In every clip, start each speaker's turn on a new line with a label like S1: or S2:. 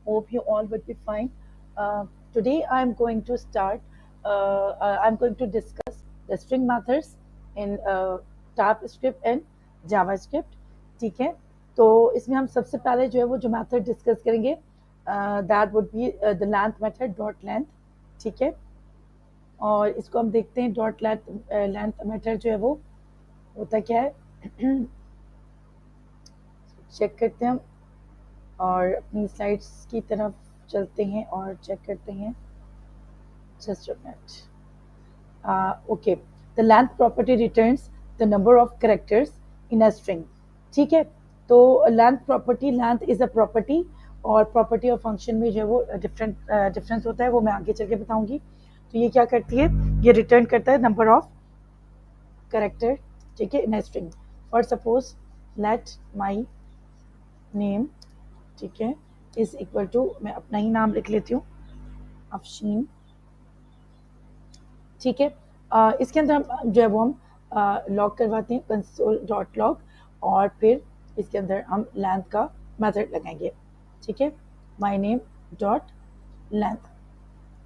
S1: Hope you all would be fine. Today I'm going to start. I'm going to discuss the string methods in TypeScript and JavaScript. ठीक है, तो इसमें हम सबसे पहले जो है वो जो मेथड डिस्कस करेंगे that would be the length method dot length. ठीक है, और इसको हम देखते हैं. डॉट लेंथ मेथड जो है वो होता क्या है चेक करते हैं हम और अपनी स्लाइड्स की तरफ चलते हैं और चेक करते हैं. Just a minute. Okay, the length property returns the number of characters in a string. ठीक है, तो length property, length is a property और प्रॉपर्टी और फंक्शन में जो है वो डिफरेंस होता है, वो मैं आगे चल के बताऊंगी. तो ये क्या करती है, ये रिटर्न करता है नंबर ऑफ करेक्टर. ठीक है, इन a string. For suppose let my name, ठीक है, इज इक्वल टू, मैं अपना ही नाम लिख लेती हूँ, अफशीन. ठीक है, इसके अंदर हम जो है वो हम लॉग करवाते हैं कंसोल डॉट लॉग और फिर इसके अंदर हम लेंथ का मेथड लगाएंगे. ठीक है, माई नेम डॉट लेंथ.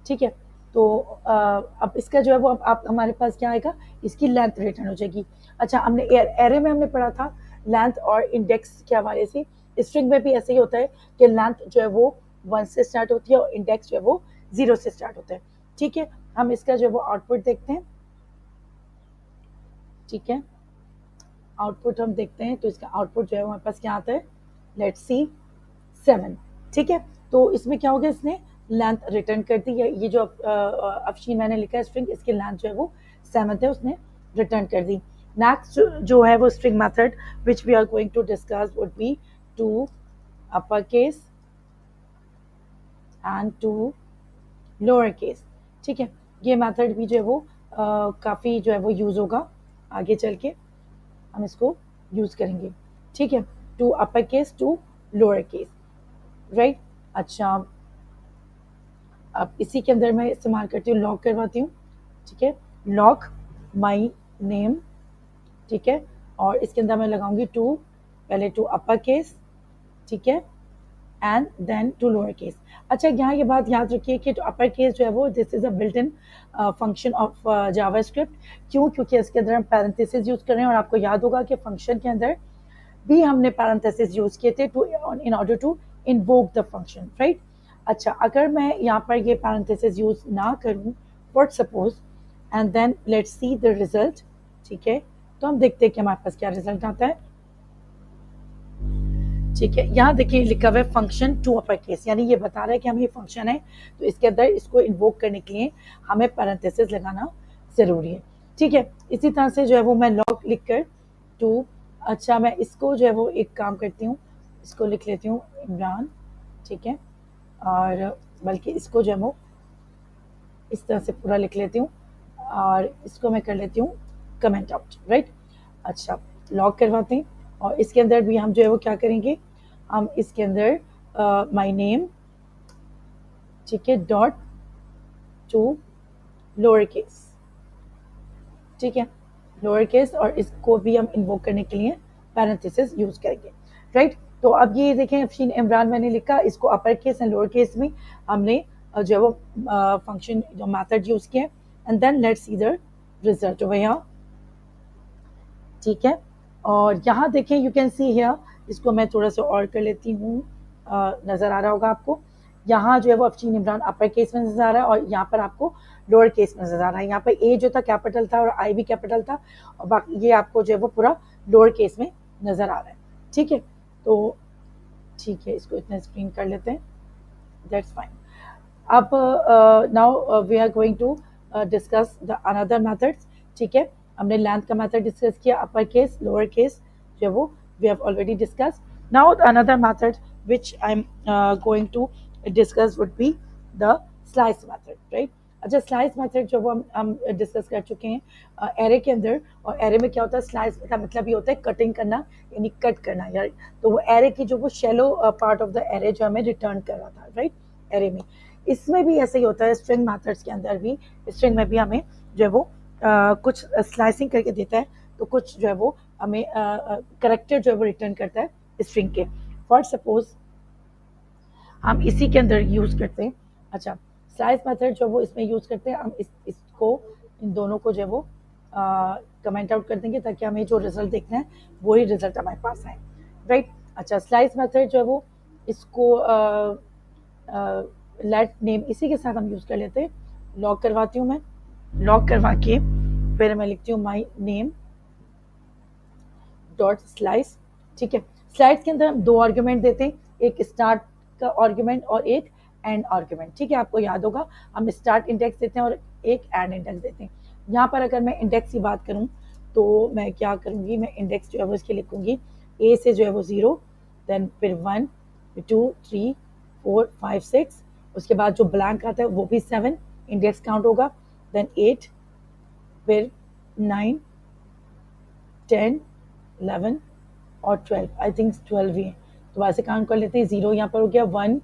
S1: ठीक है, तो अब इसका जो है वो आप हमारे पास क्या आएगा, इसकी लेंथ रिटर्न हो जाएगी. अच्छा, हमने एरे में हमने पढ़ा था लेंथ और इंडेक्स के हवाले से. स्ट्रिंग में भी ऐसे ही होता है कि लेंथ जो है वो 1 से स्टार्ट होती है और इंडेक्स जो है वो 0 से स्टार्ट होता है. ठीक है, हम इसका जो है वो आउटपुट देखते हैं. ठीक है, आउटपुट हम देखते हैं, तो इसका आउटपुट जो है हमारे पास क्या आता है, लेट्स सी 7. ठीक है, तो इसमें क्या हो गया, इसने लेंथ रिटर्न कर दी. ये जो अफशीन मैंने लिखा है स्ट्रिंग, इसकी लेंथ जो है वो 7 है, उसने रिटर्न कर दी. नेक्स्ट जो है वो string method which we are going to discuss would be to upper case and to lower case. ठीक है, ये मेथड भी जो है वो काफ़ी जो है वो यूज़ होगा, आगे चल के हम इसको यूज़ करेंगे. ठीक है, to upper case to lower case, right. अच्छा, अब इसी के अंदर मैं इस्तेमाल करती हूँ, लॉग करवाती हूँ. ठीक है, लॉग माई नेम. ठीक है, और इसके अंदर मैं लगाऊंगी टू, पहले टू अपर केस, ठीक है, and then to lower case. अच्छा, यहाँ ये बात याद रखिए कि अपर केस जो है वो this is a built in function of JavaScript. क्यों, क्योंकि इसके अंदर हम पैरेंथेसिस यूज कर रहे हैं और आपको याद होगा कि फंक्शन के अंदर भी हमने पैरेंथेसिस यूज किए थे to in order to invoke the function, right. अच्छा, अगर मैं यहाँ पर ये पैरेंथेसिस यूज ना करूँ, for suppose, and then let's see the result. ठीक है, तो हम देखते हैं कि हमारे पास क्या रिजल्ट आता है. ठीक है, यहाँ देखिए लिखा हुआ है फंक्शन टू अपर केस, यानी ये बता रहा है कि हम ये फंक्शन है तो इसके अंदर इसको इन्वोक करने के लिए हमें पैरेंथेसिस लगाना ज़रूरी है. ठीक है, इसी तरह से जो है वो मैं लॉग लिख कर टू, अच्छा मैं इसको जो है वो एक काम करती हूँ, इसको लिख लेती हूँ इमरान. ठीक है, और बल्कि इसको जो है वो इस तरह से पूरा लिख लेती हूँ और इसको मैं कर लेती हूँ कमेंट आउट, राइट. अच्छा, लॉग करवाते हैं और इसके अंदर भी हम जो है वो क्या करेंगे, हम इसके अंदर माई नेम, ठीक है, डॉट टू लोअर केस. ठीक है, लोअर केस, और इसको भी हम इन्वोक करने के लिए पैरेंथेसिस यूज करेंगे, राइट. तो अब ये देखें, अफशीन इमरान मैंने लिखा, इसको upper case and lower case में हमने जो है वो फंक्शन जो मैथड यूज किया, and then let's see the result over here. ठीक है, और यहाँ देखें, यू कैन सी हियर, इसको मैं थोड़ा सा और कर लेती हूँ, नज़र आ रहा होगा आपको. यहाँ जो है वो अफशीन इमरान अपर केस में नज़र आ रहा है और यहाँ पर आपको लोअर केस में नज़र आ रहा है. यहाँ पर ए जो था कैपिटल था और आई भी कैपिटल था, और बाकी ये आपको जो है वो पूरा लोअर केस में नज़र आ रहा है. ठीक है, तो ठीक है, इसको इतना स्क्रीन कर लेते हैं, दैट्स फाइन. अब now we are going to discuss the another methods. ठीक है, हमने लेंथ का मेथड डिस्कस किया, अपर केस लोअर केस जो वो we have already discuss. Now another method which I'm going to discuss would be the slice method, right. अच्छा, slice method जो वो हम डिस्कस कर चुके हैं एरे के अंदर, और एरे में क्या होता है, स्लाइस का मतलब ये होता है कटिंग करना, यानी कट करना यार. तो वो एरे की जो वो shallow part of the array जो हमें रिटर्न कर रहा था, राइट, एरे में. इसमें भी ऐसे ही होता है, स्ट्रिंग मेथड्स के अंदर भी, स्ट्रिंग में भी हमें जो है वो कुछ स्लाइसिंग करके देता है, तो कुछ जो है वो हमें करेक्टर जो है वो रिटर्न करता है स्ट्रिंग के. फॉर सपोज हम इसी के अंदर यूज़ करते हैं। अच्छा, स्लाइस मेथड जो वो इसमें यूज़ करते हैं, हम इसको इन दोनों को जो है वो कमेंट आउट कर देंगे ताकि हमें जो रिजल्ट देखना है वही रिजल्ट हमारे पास आए, राइट। अच्छा, स्लाइस मेथड जो है वो इसको लेट नेम इसी के साथ हम यूज़ कर लेते हैं। लॉक करवाती हूँ मैं, लॉक करवा के फिर मैं लिखती हूँ माई नेम डॉट स्लाइस। ठीक है, स्लाइस के अंदर हम दो आर्ग्यूमेंट देते हैं, एक स्टार्ट का आर्ग्यूमेंट और एक एंड आर्ग्यूमेंट। ठीक है, आपको याद होगा हम स्टार्ट इंडेक्स देते हैं और एक एंड इंडेक्स देते हैं। यहाँ पर अगर मैं इंडेक्स की बात करूँ तो मैं क्या करूँगी, मैं इंडेक्स जो है वो इसके लिखूँगी ए से जो है वो 0, देन फिर 1 2 3 4 5 6, उसके बाद जो ब्लैंक आता है वो भी 7 इंडेक्स काउंट होगा, देन 8, फिर 9 10 11 और 12, आई थिंक 12 ही है, तो वैसे काउंट कर लेते हैं। 0 यहाँ पर हो गया, 1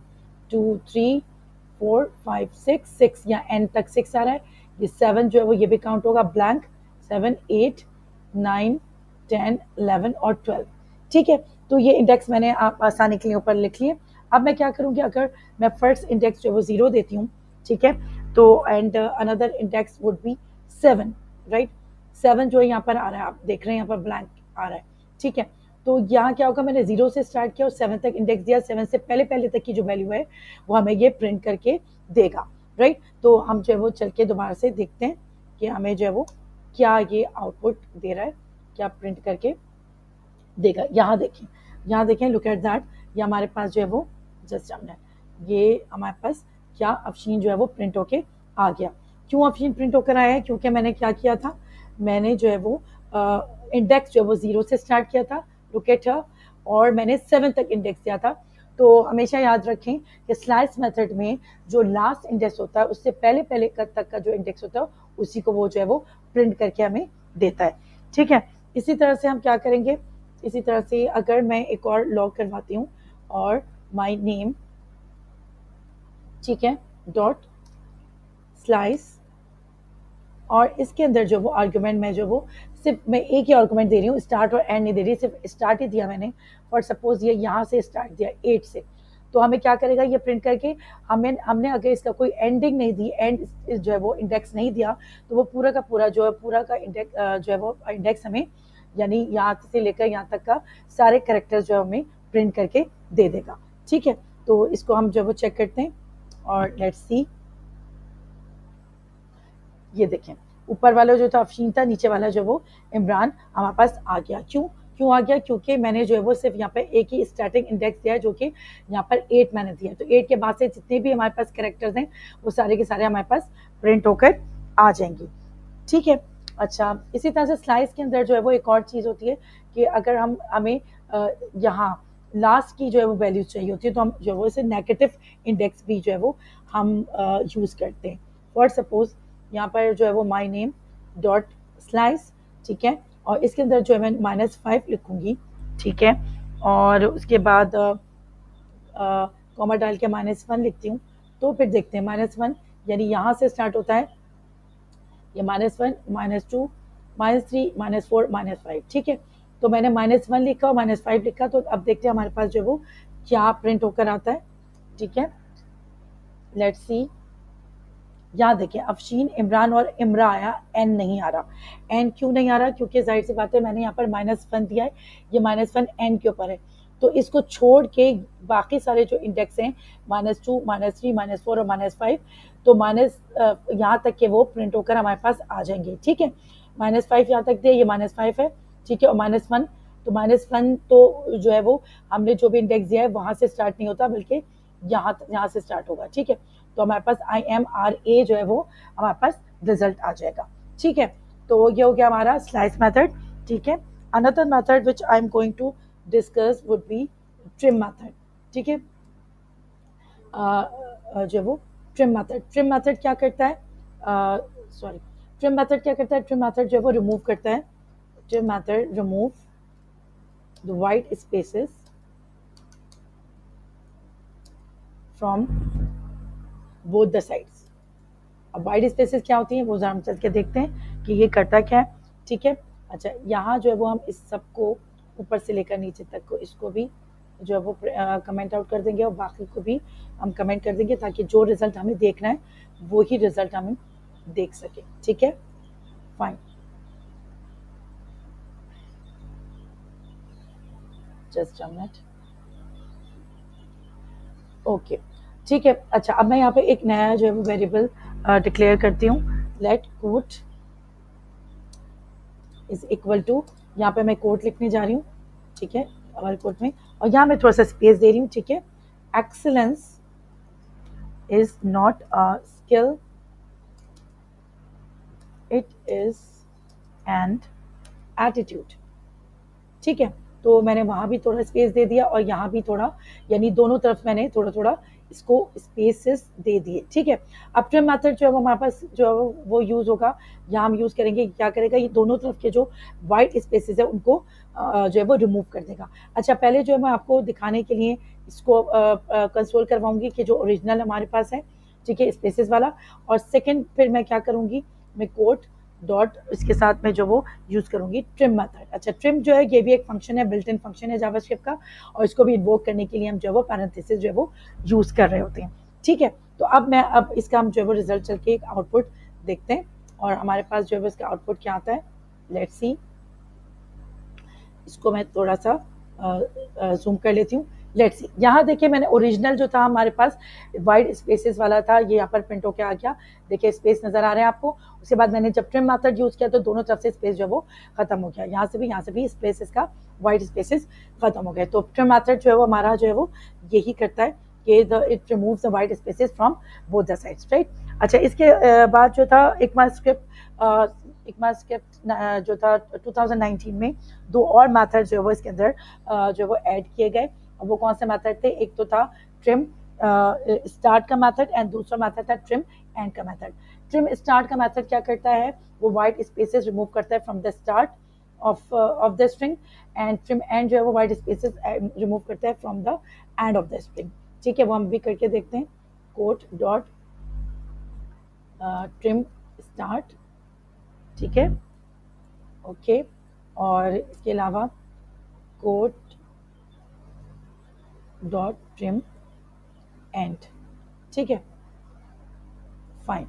S1: 2 3 4 5 6 या एंड तक 6 आ रहा है। ये 7 जो है वो ये भी काउंट होगा, ब्लैंक 7 8 9 10 11 और 12। ठीक है, तो ये इंडेक्स मैंने आप आसानी के लिए ऊपर लिख लिए। अब मैं क्या करूँगी, अगर मैं फर्स्ट इंडेक्स जो है वो 0 देती हूँ, ठीक है, तो and another index would be 7, right. 7 जो है यहाँ पर आ रहा है, आप देख रहे हैं यहाँ पर ब्लैंक आ रहा है। ठीक है, तो यहाँ क्या होगा, मैंने 0 से स्टार्ट किया और 7 तक इंडेक्स दिया, 7 से पहले पहले तक की जो वैल्यू है वो हमें ये प्रिंट करके देगा, राइट। तो हम जो है वो चल के दोबारा से देखते हैं कि हमें जो है वो क्या ये आउटपुट दे रहा है, क्या प्रिंट करके देगा। यहाँ देखें, लुक एट दैट, ये हमारे पास जो है वो जस्ट हमने ये हमारे पास क्या अफशीन जो है वो प्रिंट होके आ गया। क्यों अफशीन प्रिंट होकर आया है, क्योंकि मैंने क्या किया था, मैंने जो है वो इंडेक्स जो है वो 0 से स्टार्ट किया था, लुक एट हर, और मैंने 7 तक इंडेक्स दिया था। तो हमेशा याद रखें कि स्लाइस मेथड में जो लास्ट इंडेक्स होता है उससे पहले पहले तक का जो इंडेक्स होता है उसी को वो जो है वो प्रिंट करके हमें देता है। ठीक है, इसी तरह से हम क्या करेंगे, इसी तरह से अगर मैं एक और लॉग करवाती हूँ और माई नेम, ठीक है, डॉट स्लाइस, और इसके अंदर जो वो आर्गुमेंट में जो वो सिर्फ मैं एक ही आर्गुमेंट दे रही हूँ, स्टार्ट और एंड नहीं दे रही, सिर्फ स्टार्ट ही दिया मैंने, और सपोज ये यहाँ से स्टार्ट दिया 8 से, तो हमें क्या करेगा ये प्रिंट करके, हमने अगर इसका कोई एंडिंग नहीं दी, एंड जो है वो इंडेक्स नहीं दिया, तो वो पूरा का पूरा जो है पूरा का इंडेक्स जो है वो इंडेक्स हमें, यानी यहाँ से लेकर यहाँ तक का सारे करेक्टर्स जो हमें प्रिंट करके दे देगा। ठीक है, तो इसको हम जो वो चेक करते हैं और लेट्स सी, ये देखें ऊपर वाला जो था अफशीन था, नीचे वाला जो वो इमरान हमारे पास आ गया। क्यों आ गया, क्योंकि मैंने जो है वो सिर्फ यहाँ पर एक ही स्टार्टिंग इंडेक्स दिया है जो कि यहाँ पर 8 मैंने दिया, तो 8 के बाद से जितने भी हमारे पास कैरेक्टर्स हैं वो सारे के सारे हमारे पास प्रिंट होकर आ जाएंगे। ठीक है, अच्छा, इसी तरह से स्लाइस के अंदर जो है वो एक और चीज़ होती है कि अगर हमें यहाँ लास्ट की जो है वो वैल्यूज चाहिए होती है, तो हम जो है वो इसे नेगेटिव इंडेक्स भी जो है वो हम यूज़ करते हैं। फॉर सपोज यहाँ पर जो है वो माई नेम डॉट स्लाइस, ठीक है, और इसके अंदर जो है मैं -5 लिखूँगी, ठीक है, और उसके बाद कॉमा डाल के -1 लिखती हूँ, तो फिर देखते हैं -1 यानी यहाँ से स्टार्ट होता है ये -1 -2 -3 -4 -5। ठीक है, तो मैंने -1 लिखा और -5 लिखा, तो अब देखते हैं हमारे पास जो वो क्या प्रिंट होकर आता है। ठीक है, लेट्स सी, यहाँ देखिए अफशीन, इमरान और इमरा आया, एन नहीं आ रहा। एन क्यों नहीं आ रहा, क्योंकि जाहिर सी बात है मैंने यहाँ पर -1 दिया है, ये -1 एन के ऊपर है, तो इसको छोड़ के बाकी सारे जो इंडेक्स हैं -2 -3 -4 और -5, तो यहाँ तक के वो प्रिंट होकर हमारे पास आ जाएंगे। ठीक है, -5 यहाँ तक दिया, ये -5 है, ठीक है, और -1, तो -1 तो जो है वो हमने जो भी इंडेक्स दिया है वहाँ से स्टार्ट नहीं होता, बल्कि यहाँ से स्टार्ट होगा। ठीक है, तो हमारे पास IMRA जो है वो हमारे पास रिजल्ट आ जाएगा। ठीक है, तो ये हो गया हमारा स्लाइस मेथड। ठीक है, another method which I am going to discuss would be trim method. ठीक है, जो वो ट्रिम मेथड क्या करता है, ट्रिम मेथड क्या करता है, ट्रिम मेथड जो है वो रिमूव करता है, trim method remove the white spaces from both the sides. अब वाइड स्पेसेस क्या होती हैं वो जरा हम चल के देखते हैं कि ये करता क्या है। ठीक है, अच्छा, यहाँ जो है वो हम इस सब को ऊपर से लेकर नीचे तक को इसको भी जो है वो कमेंट आउट कर देंगे और बाकी को भी हम कमेंट कर देंगे ताकि जो रिजल्ट हमें देखना है वो ही रिजल्ट हमें देख सके। ठीक है, fine, just a minute. Okay, ठीक है। अच्छा, अब मैं यहाँ पे एक नया जो है वो वेरिएबल डिक्लेयर करती हूँ। Let quote is equal to, यहाँ पे मैं कोट लिखने जा रही हूँ। ठीक है, डबल कोट में, और यहाँ मैं थोड़ा सा स्पेस दे रही हूँ। ठीक है, excellence is not a skill, it is an attitude. ठीक है, तो मैंने वहाँ भी थोड़ा स्पेस दे दिया और यहाँ भी थोड़ा, यानी दोनों तरफ मैंने थोड़ा थोड़ा इसको स्पेसेस दे दिए। ठीक है, अब ट्रिम मेथड जो है वो हमारे पास जो है वो यूज़ होगा। यहाँ हम यूज़ करेंगे, क्या करेगा, ये दोनों तरफ के जो वाइट स्पेसेस है उनको जो है वो रिमूव कर देगा। अच्छा, पहले जो है मैं आपको दिखाने के लिए इसको कंसोल करवाऊंगी कि जो ओरिजिनल हमारे पास है, ठीक है, स्पेसेस वाला। और सेकेंड फिर मैं क्या करूँगी, मैं कोट डॉट इसके साथ में जो वो यूज़ करूँगी ट्रिम मेथड। अच्छा, ट्रिम जो है ये भी एक फंक्शन है, बिल्ट इन फंक्शन है जावास्क्रिप्ट का, और इसको भी इन्वोक करने के लिए हम जो है वो पैरेंथेसिस जो है वो यूज़ कर रहे होते हैं। ठीक है, तो अब इसका हम जो है वो रिजल्ट चल के एक आउटपुट देखते हैं और हमारे पास जो है वो इसका आउटपुट क्या आता है। लेट्स सी, इसको मैं थोड़ा सा जूम कर लेती हूँ। लेट्स सी, यहाँ देखिए मैंने ओरिजिनल जो था हमारे पास वाइड स्पेसेस वाला था, ये यहाँ पर प्रिंट होके आ गया। देखिए स्पेस नजर आ रहे हैं आपको। उसके बाद मैंने जब ट्रिम मेथड यूज किया तो दोनों तरफ से स्पेस जो वो खत्म हो गया, यहाँ से भी स्पेस इसका वाइड स्पेसेस खत्म हो गए। तो ट्रिम मेथड जो है वो हमारा जो है वो यही करता है कि it remove the wide spaces from both the sides, right. अच्छा, इसके बाद जो था इक्मास्क्रिप्ट जो था 2019 में दो और मेथड जो है वो इसके अंदर जो वो ऐड किए गए। वो कौन से मेथड थे, एक तो था ट्रिम स्टार्ट का मेथड एंड दूसरा मेथड था ट्रिम एंड का मेथड। ट्रिम स्टार्ट का मेथड क्या करता है, वो वाइट स्पेसेस रिमूव करता है from the start of the string, and trim and जो है वो वाइट स्पेसेस रिमूव करता है from the end of the string. ठीक है, वो हम भी करके देखते हैं। कोट डॉट ट्रिम स्टार्ट, ठीक है, ओके, और इसके अलावा कोट डॉट ट्रिम एंड। ठीक है, फाइन,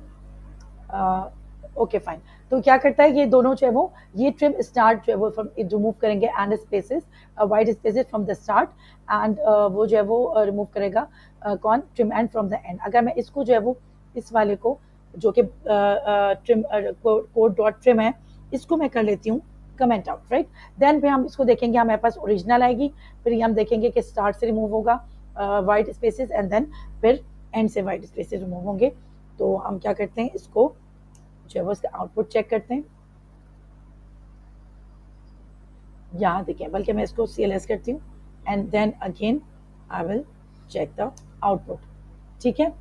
S1: ओके फाइन। तो क्या करता है ये दोनों जो है वो, ये ट्रिम स्टार्ट जो है वो फ्रॉम रिमूव करेंगे and spaces, wide spaces from the start, and वो जो है वो रिमूव करेगा कौन, trim and from the end. अगर मैं इसको जो है वो इस वाले को जो कि ट्रिम कोड डॉट ट्रिम है, इसको मैं कर लेती हूँ कमेंट आउट, राइट। देन फिर हम इसको देखेंगे, हमारे पास ओरिजिनल आएगी, फिर हम देखेंगे कि स्टार्ट से रिमूव होगा वाइड स्पेसेस, एंड देन फिर एंड से वाइड स्पेसेस रिमूव होंगे। तो हम क्या करते हैं, इसको जो है वो इसका आउटपुट चेक करते हैं। यहाँ देखिए, बल्कि मैं इसको CLS करती हूँ and then again I will check the output. ठीक है,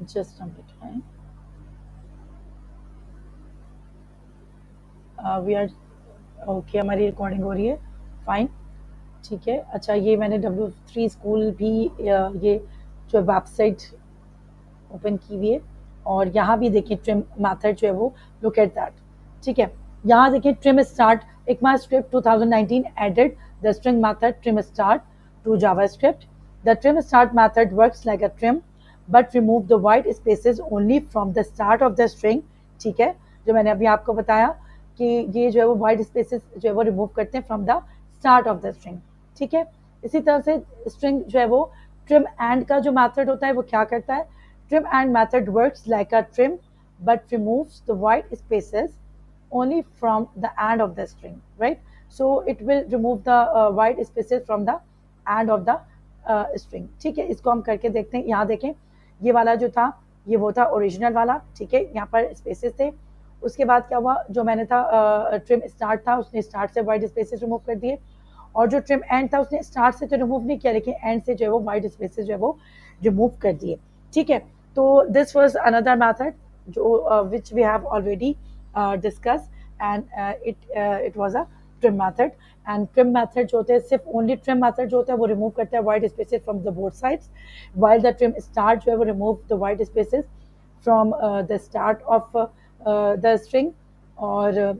S1: जस्ट हम वी आर ओके, हमारी रिकॉर्डिंग हो रही है, फाइन, ठीक है। अच्छा, ये मैंने W3 स्कूल भी ये जो वेबसाइट ओपन की हुई है, और यहाँ भी देखिए ट्रिम मेथड जो है वो लुक एट दैट। ठीक है, यहाँ देखिए trim start, ECMAScript 2019 added the string method trim start to JavaScript. The trim start method works like a trim but remove the white spaces only from the start of the string. ठीक है, जो मैंने अभी आपको बताया कि ये जो है वो वाइट स्पेसेस जो है वो रिमूव करते हैं from the start of the string. ठीक है, इसी तरह से स्ट्रिंग जो है वो ट्रिम एंड का जो मेथड होता है वो क्या करता है, trim and method works like a trim but removes the white spaces only from the end of the string, right? So it will remove the white spaces from the end of the string. ठीक है, इसको हम करके देखते हैं। यहाँ देखें, ये वाला जो था ये वो था ओरिजिनल वाला, ठीक है, यहाँ पर स्पेसेस थे। उसके बाद क्या हुआ, जो मैंने था ट्रिम स्टार्ट था, उसने स्टार्ट से वाइट स्पेसेस रिमूव कर दिए, और जो ट्रिम एंड था उसने स्टार्ट से तो रिमूव नहीं किया, लेकिन एंड से जो है वो वाइट स्पेसेस जो है वो रिमूव कर दिए। ठीक है, तो दिस वाज अनदर मेथड जो which we have already discuss, and it was a trim method. And trim method जो होते हैं, सिर्फ ओनली ट्रिम मेथड जो होता है वो रिमूव करता है white spaces from the both sides, while the trim start जो है वो remove the white spaces from the start of the string, और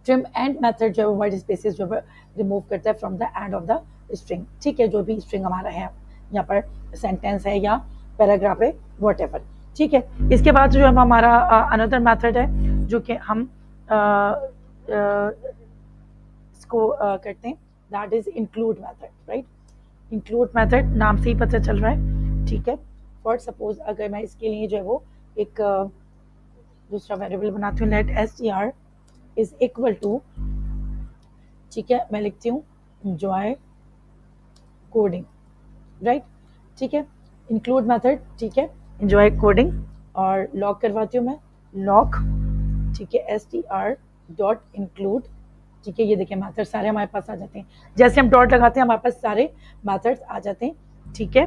S1: ट्रिम एंड मेथड जो है वाइट स्पेसेस जो है रिमूव करता है from the end of the string, ठीक है, जो भी स्ट्रिंग हमारा है यहाँ पर सेंटेंस है या पैराग्राफ है वट एवर, ठीक है। इसके बाद जो हमारा अनदर मेथड है जो कि हम इसको करते हैं, that is include method, right. Include method नाम से ही पता चल रहा है, ठीक है। फॉर सपोज अगर मैं इसके लिए जो है वो एक दूसरा वेरिएबल बनाती हूँ, let str is equal to, ठीक है, मैं लिखती हूँ enjoy कोडिंग, राइट, ठीक है, इंक्लूड मेथड, ठीक है, enjoy कोडिंग, और लॉक करवाती हूँ मैं, लॉक, ठीक है, str डॉट इंक्लूड, ठीक है, ये देखिए मेथड सारे हमारे पास आ जाते हैं, जैसे हम डॉट लगाते हैं हमारे पास सारे मेथड्स आ जाते हैं, ठीक है।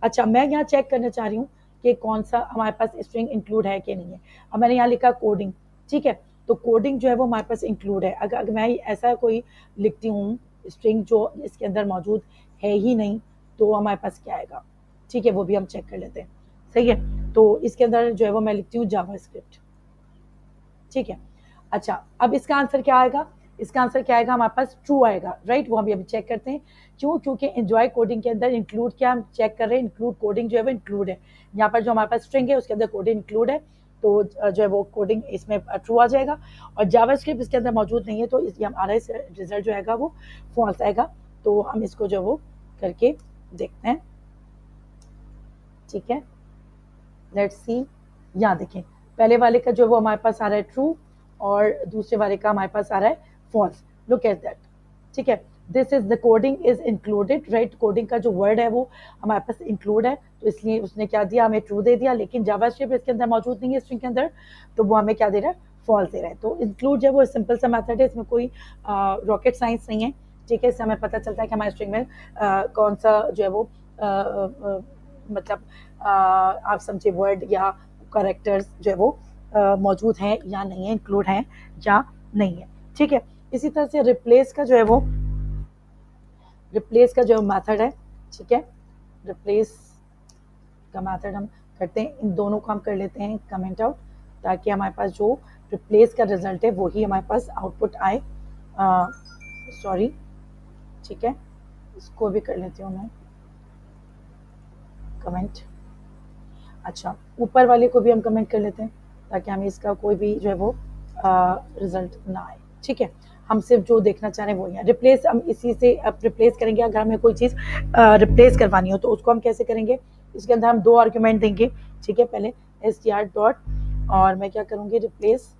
S1: अच्छा, मैं यहाँ चेक करना चाह रही हूँ कि कौन सा हमारे पास स्ट्रिंग इंक्लूड है कि नहीं है। अब मैंने यहाँ लिखा कोडिंग, ठीक है, तो कोडिंग जो है वो हमारे पास इंक्लूड है। अगर मैं ऐसा कोई लिखती हूँ स्ट्रिंग जो इसके अंदर मौजूद है ही नहीं, तो हमारे पास क्या आएगा, ठीक है, वो भी हम चेक कर लेते हैं, सही है। तो इसके अंदर जो है वो मैं लिखती हूँ जावास्क्रिप्ट, ठीक है। अच्छा, अब इसका आंसर क्या आएगा, इसका आंसर क्या आएगा, हमारे पास ट्रू आएगा, राइट। वो हम अभी चेक करते हैं, क्यों, क्योंकि एंजॉय कोडिंग के अंदर इंक्लूड क्या हम चेक कर रहे हैं, इंक्लूड कोडिंग जो है वो इंक्लूड है, यहाँ पर जो हमारे पास स्ट्रिंग है उसके अंदर कोडिंग इंक्लूड है, तो जो है वो कोडिंग इसमें ट्रू आ जाएगा, और जावास्क्रिप्ट इसके अंदर मौजूद नहीं है, तो इस हमारा रिजल्ट जो आएगा वो फॉल्स आएगा। तो हम इसको जो वो करके देखते हैं, ठीक है, लेट्स सी। यहाँ देखें, पहले वाले का जो वो हमारे पास आ रहा है ट्रू, और दूसरे वाले का हमारे पास आ रहा है फॉल्स, लुक एट दैट, ठीक है। This is the coding is included, right, coding का जो वर्ड है वो हमारे पास इंक्लूड है, तो इसलिए उसने क्या दिया, हमें ट्रू दे दिया, लेकिन जावास्क्रिप्ट इसके अंदर मौजूद नहीं है स्ट्रिंग के अंदर, तो वो हमें क्या दे रहा है, फॉल्स दे रहा है। तो इंक्लूड जो है वो सिंपल सा मेथड है, इसमें कोई रॉकेट साइंस नहीं है, ठीक है। इससे हमें पता चलता है कि हमारे स्ट्रिंग में कौन सा जो है वो मतलब आप समझे वर्ड या करेक्टर्स जो है वो मौजूद हैं या नहीं है, इंक्लूड हैं या नहीं है, ठीक है। इसी तरह से रिप्लेस का जो है वो, रिप्लेस का जो मेथड है, ठीक है, रिप्लेस का मेथड हम करते हैं, इन दोनों को हम कर लेते हैं कमेंट आउट, ताकि हमारे पास जो रिप्लेस का रिजल्ट है वही हमारे पास आउटपुट आए, सॉरी, ठीक है, इसको भी कर लेती हूँ मैं कमेंट। अच्छा, ऊपर वाले को भी हम कमेंट कर लेते हैं, ताकि हमें इसका कोई भी जो है वो रिजल्ट ना आए, ठीक है। हम सिर्फ जो देखना चाह रहे हैं वो है रिप्लेस, हम इसी से अब रिप्लेस करेंगे। अगर हमें कोई चीज़ रिप्लेस करवानी हो तो उसको हम कैसे करेंगे, इसके अंदर हम दो आर्ग्यूमेंट देंगे, ठीक है। पहले str डॉट, और मैं क्या करूँगी, रिप्लेस,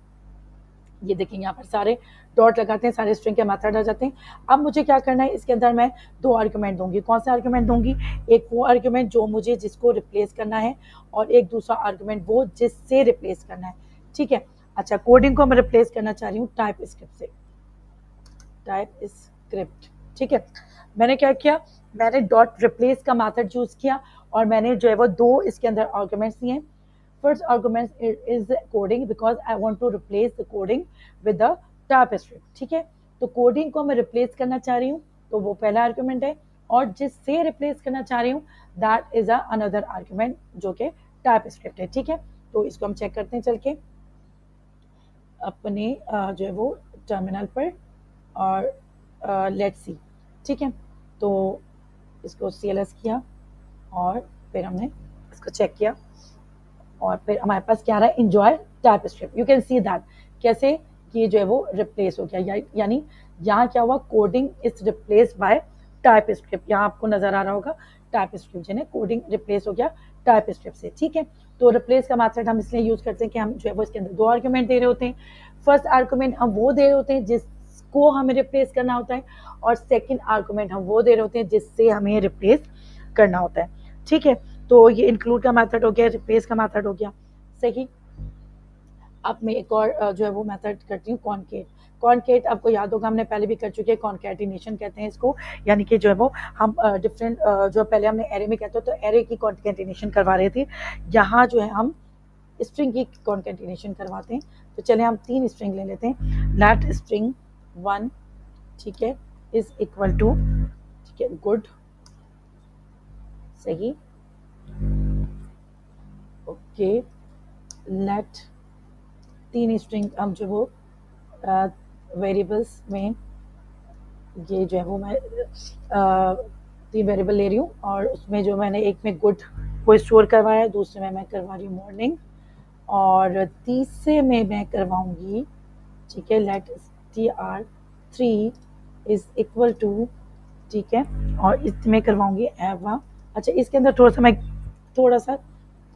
S1: ये देखेंगे यहाँ पर सारे डॉट लगाते हैं, सारे स्ट्रिंग के मेथड आ जाते हैं। अब मुझे क्या करना है, इसके अंदर मैं दो आर्ग्यूमेंट दूंगी। कौन से आर्ग्यूमेंट दूंगी, एक वो आर्ग्यूमेंट जो मुझे जिसको रिप्लेस करना है, और एक दूसरा आर्ग्यूमेंट वो जिससे रिप्लेस करना है, ठीक है। अच्छा, कोडिंग को मैं रिप्लेस करना चाह रही हूँ टाइप स्क्रिप्ट से, टाइप स्क्रिप्ट, ठीक है। मैंने क्या किया, मैंने डॉट रिप्लेस का मेथड चूज किया, और मैंने जो है वो दो इसके अंदर आर्ग्यूमेंट्स दिए। First argument is coding because I want to replace the coding with the TypeScript, ठीक है। तो कोडिंग को मैं रिप्लेस करना चाह रही हूँ, तो वो पहला आर्ग्यूमेंट है, और जिससे रिप्लेस करना चाह रही हूँ दैट इज अनदर आर्ग्यूमेंट जो कि TypeScript है, ठीक है। तो इसको हम चेक करते हैं चल के अपने जो है वो टर्मिनल पर, और लेट्स सी, ठीक है। तो इसको CLS किया, और फिर हमने इसको चेक किया, और फिर हमारे पास क्या आ रहा है, enjoy type script. You can see that कैसे कि जो है वो रिप्लेस हो गया, यानी यहाँ क्या हुआ, coding is replace by type script. यहाँ आपको नजर आ रहा होगा टाइप स्क्रिप्ट, जिन्हें कोडिंग रिप्लेस हो गया टाइप स्क्रिप्ट से, ठीक है। तो रिप्लेस का मेथड हम इसलिए यूज करते हैं कि हम जो है वो इसके अंदर दो आर्ग्यूमेंट दे रहे होते हैं। फर्स्ट आर्ग्यूमेंट हम वो दे रहे होते हैं जिसको हमें रिप्लेस करना होता है, और सेकेंड आर्ग्यूमेंट हम वो दे रहे होते हैं जिससे हमें रिप्लेस करना होता है, ठीक है। तो ये इंक्लूड का मेथड हो गया, रिप्लेस का मेथड हो गया, सही। अब मैं एक और जो है वो मेथड करती हूँ कॉन्केट। कॉन्केट आपको याद होगा, हमने पहले भी कर चुके हैं, कॉन्केटिनेशन कहते हैं इसको, यानी कि जो है वो हम डिफरेंट जो पहले हमने एरे में कहते हो तो एरे की कॉन्केटिनेशन करवा रहे थे, यहाँ जो है हम स्ट्रिंग की कॉन्केटिनेशन करवाते हैं। तो चले हम तीन स्ट्रिंग ले लेते हैं, लेट स्ट्रिंग 1, ठीक है, इज इक्वल टू, ठीक है, गुड, सही, ओके, लेट तीन स्ट्रिंग हम जो वो वेरिएबल्स में ये जो है वो मैं 3 वेरिएबल ले रही हूँ और उसमें जो मैंने एक में गुड को स्टोर करवाया है, दूसरे में मैं करवा रही हूँ मॉर्निंग और तीसरे में मैं करवाऊँगी, ठीक है, late tr3 is equal to, ठीक है, और इसमें करवाऊँगी एवा। अच्छा, इसके अंदर थोड़ा सा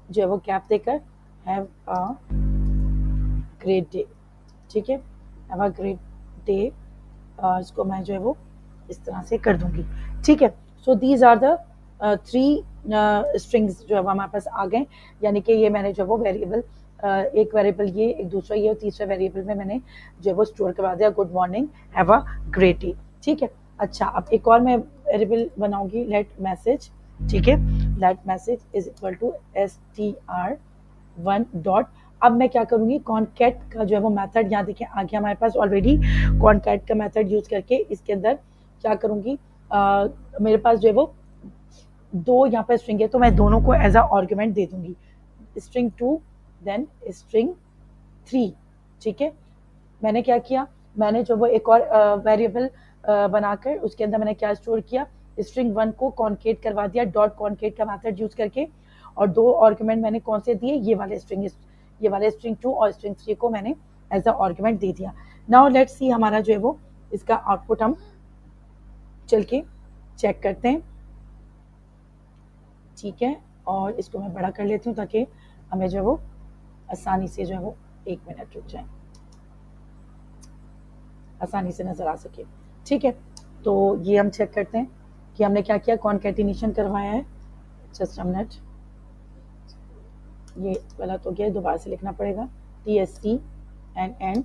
S1: जो है वो गैप देकर हैव अ ग्रेट डे, ठीक है, हैव अ ग्रेट डे, इसको मैं जो है वो इस तरह से कर दूंगी, ठीक है। So these are the 3 strings जो है वो हमारे पास आ गए, यानी कि ये मैंने जो है वो वेरिएबल, एक वेरिएबल ये, एक दूसरा ये और तीसरा वेरिएबल में मैंने जो है वो स्टोर करवा दिया good morning have a great day, ठीक है। अच्छा, अब एक और मैं वेरिएबल बनाऊंगी, लेट मैसेज, ठीक है, let message is equal to str1 dot. अब मैं क्या करूंगी, कॉनकैट का जो है वो मेथड, यहाँ देखिए आ गया हमारे पास ऑलरेडी, कॉनकैट का मेथड यूज करके इसके अंदर क्या करूंगी, मेरे पास जो है वो 2 यहाँ पर स्ट्रिंग है तो मैं दोनों को एज अ आर्ग्यूमेंट दे दूंगी, स्ट्रिंग 2 देन स्ट्रिंग 3, ठीक है। मैंने क्या किया, मैंने जो वो एक और वेरिएबल बनाकर उसके अंदर मैंने क्या स्टोर किया, स्ट्रिंग 1 को कॉन्केट करवा दिया डॉट कॉन्केट का मेथड यूज करके, और 2 आर्गुमेंट मैंने कौन से दिए, ये वाले स्ट्रिंग 2 और स्ट्रिंग 3 को मैंने एज अ आर्गुमेंट दे दिया। नाउ लेट्स सी हमारा जो है वो इसका आउटपुट हम चल के चेक करते हैं, ठीक है, और इसको मैं बड़ा कर लेती हूँ ताकि हमें जो है वो आसानी से जो है वो 1 मिनट रुक जाए, आसानी से नजर आ सके, ठीक है। तो ये हम चेक करते हैं कि हमने क्या किया, कॉन्कैटिनेशन करवाया है, जस्ट अ मिनट, ये गलत हो गया, दोबारा से लिखना पड़ेगा, tst and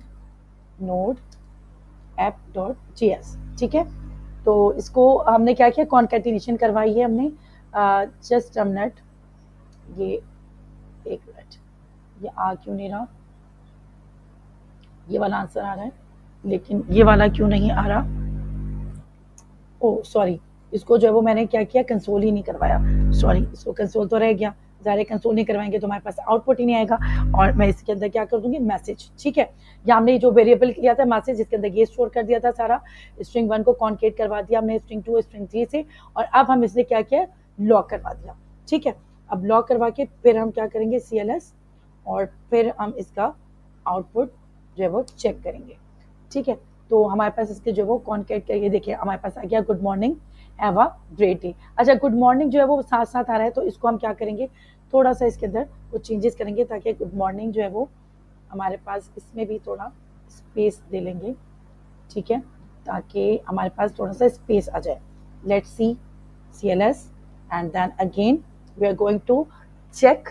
S1: node app.js, ठीक है। तो इसको हमने क्या किया, कॉन्कैटिनेशन करवाई है हमने, जस्ट अ मिनट, ये 1 मिनट, ये आ क्यों नहीं रहा, ये वाला आंसर आ रहा है लेकिन ये वाला क्यों नहीं आ रहा, ओ सॉरी, इसको जो है वो मैंने क्या किया, कंसोल ही नहीं करवाया, सॉरी, इसको कंसोल तो रह गया, ज़ाहिर कंसोल नहीं करवाएंगे तो हमारे पास आउटपुट ही नहीं आएगा, और मैं इसके अंदर क्या कर दूंगी, मैसेज, ठीक है। या हमने जो वेरिएबल किया था मैसेज, जिसके अंदर ये स्टोर कर दिया था सारा, स्ट्रिंग 1 को कॉन्केट करवा दिया हमने स्ट्रिंग 2 स्ट्रिंग 3 से, और अब हम इसने क्या किया, लॉक करवा दिया, ठीक है। अब लॉक करवा के फिर हम क्या करेंगे, CLS, और फिर हम इसका आउटपुट जो है वो चेक करेंगे, ठीक है। तो हमारे पास इसके जो वो कॉन्केट का, ये देखिए हमारे पास आ गया good morning have a great day. अच्छा, गुड मॉर्निंग जो है वो साथ साथ आ रहा है तो इसको हम क्या करेंगे, थोड़ा सा इसके अंदर कुछ चेंजेस करेंगे ताकि गुड मॉर्निंग जो है वो हमारे पास इसमें भी थोड़ा स्पेस दे लेंगे, ठीक है, ताकि हमारे पास थोड़ा सा स्पेस आ जाए। Let's see CLS and then again we are going to check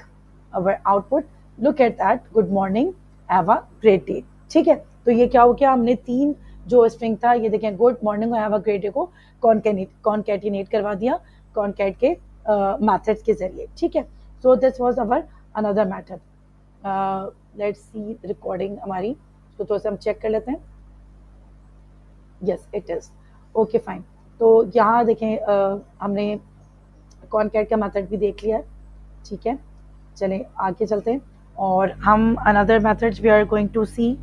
S1: our output, look at that good morning have a great day, ठीक है। तो ये क्या हो गया, हमने 3 जो स्ट्रिंग था, ये देखें गुड मॉर्निंग और हैव अ ग्रेट डे को कॉन्कैटिनेट करवा दिया कॉन्कैट के मेथड्स के जरिए, ठीक है। So this was our another method. Let's see recording हमारी, इसको थोड़ा सा हम चेक कर लेते हैं, yes it is okay fine. तो यहाँ देखें हमने कॉन्कैट का मेथड भी देख लिया है, ठीक है। चलें आगे चलते हैं और हम another method we are going to see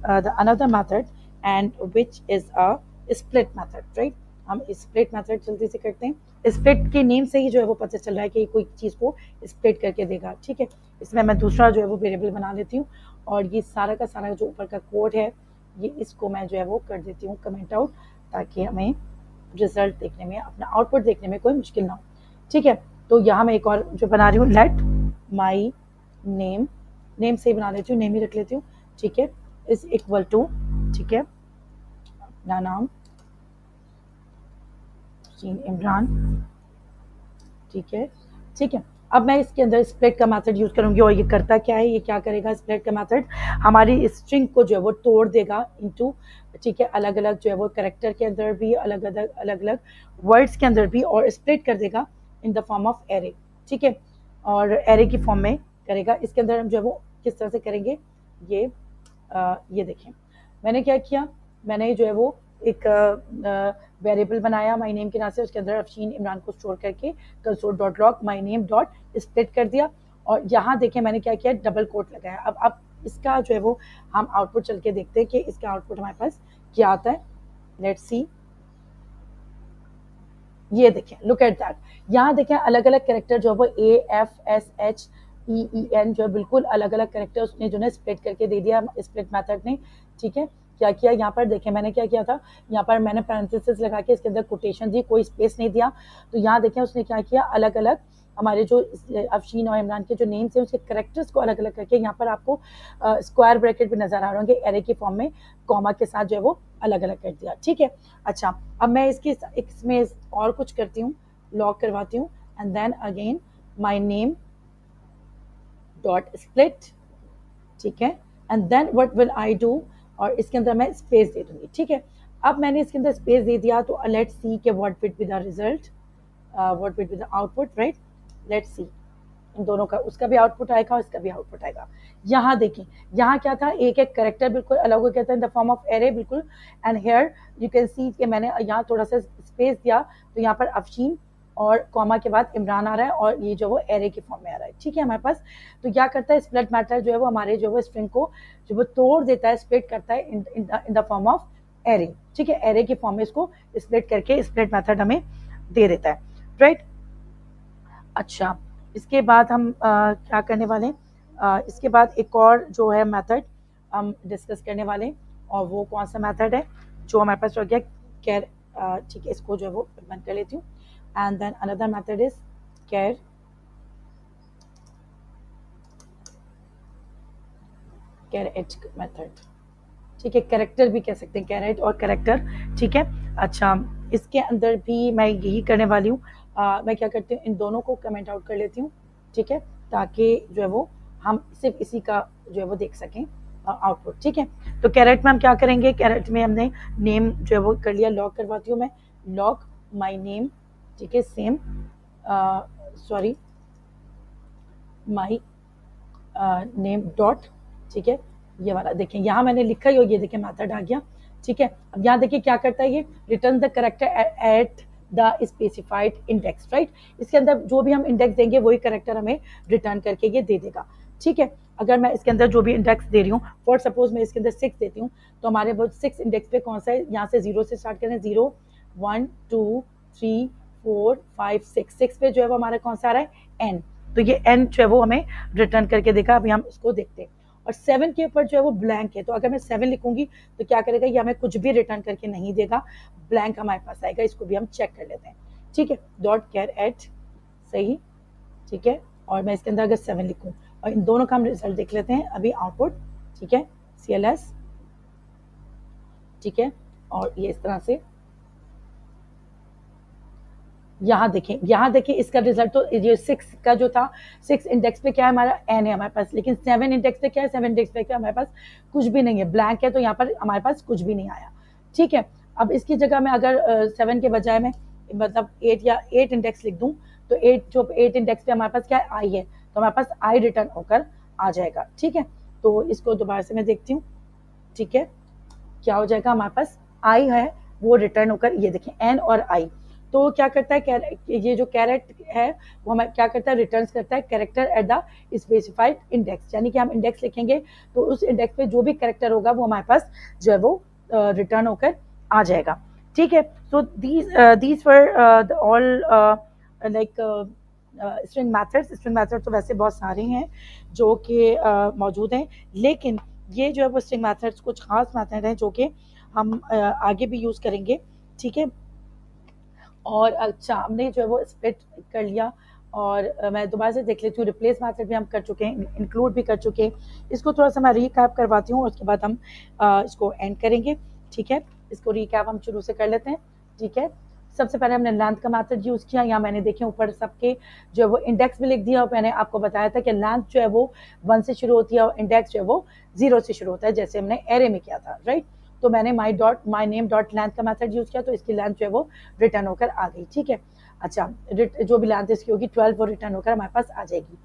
S1: the another method and which is a split method, right. हम स्प्लिट मेथड जल्दी से करते हैं, स्प्लिट के नेम से ही जो है वो पता चल रहा है कि कोई चीज़ को स्प्लिट करके देगा, ठीक है। इसमें मैं दूसरा जो है वो वेरिएबल बना लेती हूँ और ये सारा का सारा जो ऊपर का कोड है ये इसको मैं जो है वो कर देती हूँ कमेंट आउट, ताकि हमें रिजल्ट देखने में, अपना आउटपुट देखने में कोई मुश्किल ना हो, ठीक है। तो यहाँ मैं एक और जो बना रही हूँ, लेट माई नेम से बना लेती हूँ, नेम ही रख लेती हूँ, ठीक है, इज इक्वल टू, ठीक है, अपना नाम इमरान, ठीक है, ठीक है। अब मैं इसके अंदर स्प्लिट का मेथड यूज करूंगी और ये करता क्या है, ये क्या करेगा, स्प्लिट का मेथड हमारी स्ट्रिंग को जो है वो तोड़ देगा इनटू, ठीक है, अलग अलग जो है वो कैरेक्टर के अंदर भी, अलग अलग वर्ड्स के अंदर भी, और स्प्लिट कर देगा इन द फॉर्म ऑफ एरे, ठीक है, और एरे की फॉर्म में करेगा। इसके अंदर हम जो है वो किस तरह से करेंगे, ये देखें मैंने क्या किया, मैंने जो है वो एक वेरिएबल बनाया माई नेम के नाम से, उसके अंदर अफशीन इमरान को स्टोर करके console dot log my name dot split कर दिया, और यहाँ देखें मैंने क्या किया, डबल कोट लगाया। अब इसका जो है वो हम आउटपुट चल के देखते हैं कि इसका आउटपुट हमारे पास क्या आता है, लेट्स सी। ये देखें, लुक एट दैट, यहाँ देखें अलग अलग कैरेक्टर जो है वो AFSHEEN जो है बिल्कुल अलग अलग कैरेक्टर उसने जो है स्प्लिट करके दे दिया स्प्लिट मेथड ने। ठीक है, क्या किया यहाँ पर देखें, मैंने क्या किया था, यहाँ पर मैंने पैरेंथेसिस लगा के इसके अंदर कोटेशन दी, कोई स्पेस नहीं दिया। तो यहाँ देखें उसने क्या किया, अलग अलग हमारे जो अफशीन और इमरान के जो नेम्स हैं उसके करेक्टर्स को अलग अलग करके यहाँ पर आपको स्क्वायर ब्रैकेट भी नजर आ रहे होंगे एरे की फॉर्म में, कॉमा के साथ जो है वो अलग अलग कर दिया। ठीक है, अच्छा अब मैं इसमें और कुछ करती हूँ, लॉक करवाती हूँ, and then again my name dot split. ठीक है, and then what will I do, और इसके अंदर मैं स्पेस दे दूंगी। ठीक है, अब मैंने इसके अंदर स्पेस दे दिया, तो लेट्स सी के what will be the result, what will be the output, right. Let's see, इन दोनों का, उसका भी आउटपुट आएगा और इसका भी आउटपुट आएगा। यहाँ देखें, यहाँ क्या था, एक एक करेक्टर बिल्कुल अलग हो गया था in the form of array बिल्कुल। And here you can see कि मैंने यहाँ थोड़ा सा स्पेस दिया, तो यहाँ पर अफशीन और कॉमा के बाद इमरान आ रहा है, और ये जो वो एरे के फॉर्म में आ रहा है। ठीक है, हमारे पास तो क्या करता है स्प्लिट मैटर जो है वो हमारे जो वो स्ट्रिंग को जो वो तोड़ देता है, स्प्लिट करता है इन द फॉर्म ऑफ एरे। ठीक है, एरे के फॉर्म में इसको स्प्लिट करके स्प्लिट मैथड हमें दे देता है, राइट। अच्छा, इसके बाद हम क्या करने वाले हैं, इसके बाद एक और जो है मेथड हम डिस्कस करने वाले हैं, और वो कौन सा मेथड है जो हमारे पास रह गया, कैर। ठीक है, इसको जो है वो बंद कर लेती हूँ, and then another method is char charAt method. ठीक है, कैरेक्टर भी कह सकते हैं, कैरेट और कैरेक्टर। ठीक है, अच्छा इसके अंदर भी मैं यही करने वाली हूँ, मैं क्या करती हूँ, इन दोनों को कमेंट आउट कर लेती हूँ। ठीक है, ताकि जो है वो हम सिर्फ इसी का जो है वो देख सकें आउटपुट। ठीक है, तो कैरेट में हम क्या करेंगे, कैरेट में हमने नेम जो है वो कर लिया, लॉक करवाती हूँ मैं, लॉक माई नेम। ठीक है, same sorry my name dot. ठीक है, ये वाला देखें, यहाँ मैंने लिखा ही हो, ये देखें मेथड आ गया। ठीक है, अब यहाँ देखिए क्या करता है, ये return the character at the specified index, right. इसके अंदर जो भी हम इंडेक्स देंगे वही करेक्टर हमें रिटर्न करके ये दे देगा। ठीक है, अगर मैं इसके अंदर जो भी इंडेक्स दे रही हूँ, फॉर सपोज मैं इसके अंदर 6 देती हूँ, तो हमारे वो 6 इंडेक्स पे कौन सा है, यहाँ से 0 से स्टार्ट करें, 0 1 2 3 4 5 6 पे जो है वो हमारा कौन सा आ रहा है, एन। तो ये एन जो है वो हमें रिटर्न करके देगा। अभी हम इसको देखते हैं, और 7 के ऊपर जो है वो ब्लैंक है, तो अगर मैं 7 लिखूंगी तो क्या करेगा, ये हमें कुछ भी रिटर्न करके नहीं देगा, ब्लैंक हमारे पास आएगा। इसको भी हम चेक कर लेते हैं। ठीक है, डॉट कैर एट, सही। ठीक है, और मैं इसके अंदर अगर 7 लिखूं, और इन दोनों का हम रिजल्ट देख लेते हैं अभी, आउटपुट। ठीक है, CLS। ठीक है, और ये इस तरह से यहाँ देखें इसका रिजल्ट, तो ये 6 का जो था, 6 इंडेक्स पे क्या है हमारा, एन है हमारे पास, लेकिन 7 इंडेक्स पे क्या है, 7 इंडेक्स पे क्या हमारे पास कुछ भी नहीं है, ब्लैंक है, तो यहाँ पर हमारे पास कुछ भी नहीं आया। ठीक है, अब इसकी जगह में अगर 7 के बजाय मैं मतलब 8 या 8 इंडेक्स लिख दूँ, तो 8 इंडेक्स पे हमारे पास क्या है, आई है, तो हमारे पास आई रिटर्न होकर आ जाएगा। ठीक है, तो इसको दोबारा से मैं देखती हूँ। ठीक है, क्या हो जाएगा, हमारे पास आई है वो रिटर्न होकर, ये देखें एन और आई। तो क्या करता है, ये जो कैरेट है वो हमें क्या करता है, रिटर्न करता है character at the specified index, यानी कि हम इंडेक्स लिखेंगे तो उस इंडेक्स पे जो भी कैरेक्टर होगा वो हमारे पास जो है वो रिटर्न होकर आ जाएगा। ठीक है, so these were all like string methods तो वैसे बहुत सारे हैं जो कि मौजूद हैं, लेकिन ये जो है वो स्ट्रिंग मैथड्स कुछ खास मैथड हैं जो कि हम आगे भी यूज़ करेंगे। ठीक है, और अच्छा हमने जो है वो स्प्लिट कर लिया, और मैं दोबारा से देख लेती हूँ, रिप्लेस मैथड भी हम कर चुके हैं, इंक्लूड भी कर चुके हैं। इसको थोड़ा सा मैं रीकैप करवाती हूँ, उसके बाद हम इसको एंड करेंगे। ठीक है, इसको रीकैप हम शुरू से कर लेते हैं। ठीक है, सबसे पहले हमने लेंथ का मैथड यूज़ किया, यहाँ मैंने देखे ऊपर सबके जो है वो इंडेक्स भी लिख दिया, और मैंने आपको बताया था कि लेंथ जो है वो 1 से शुरू होती है और इंडेक्स जो है वो 0 से शुरू होता है, जैसे हमने एरे में किया था, राइट। तो मैंने माई नेम डॉट लेंथ का मैथड यूज़ किया, तो इसकी लेंथ जो है वो रिटर्न होकर आ गई। ठीक है, अच्छा जो भी लेंथ इसकी होगी 12 वो रिटर्न होकर हमारे पास आ जाएगी।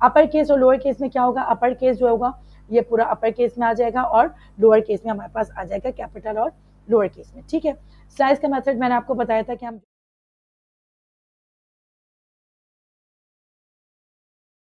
S1: अपर केस और लोअर केस में क्या होगा, अपर केस जो होगा ये पूरा अपर केस में आ जाएगा, और लोअर केस में हमारे पास आ जाएगा कैपिटल और लोअर केस में। ठीक है, स्लाइस का मेथड मैंने आपको बताया था कि हम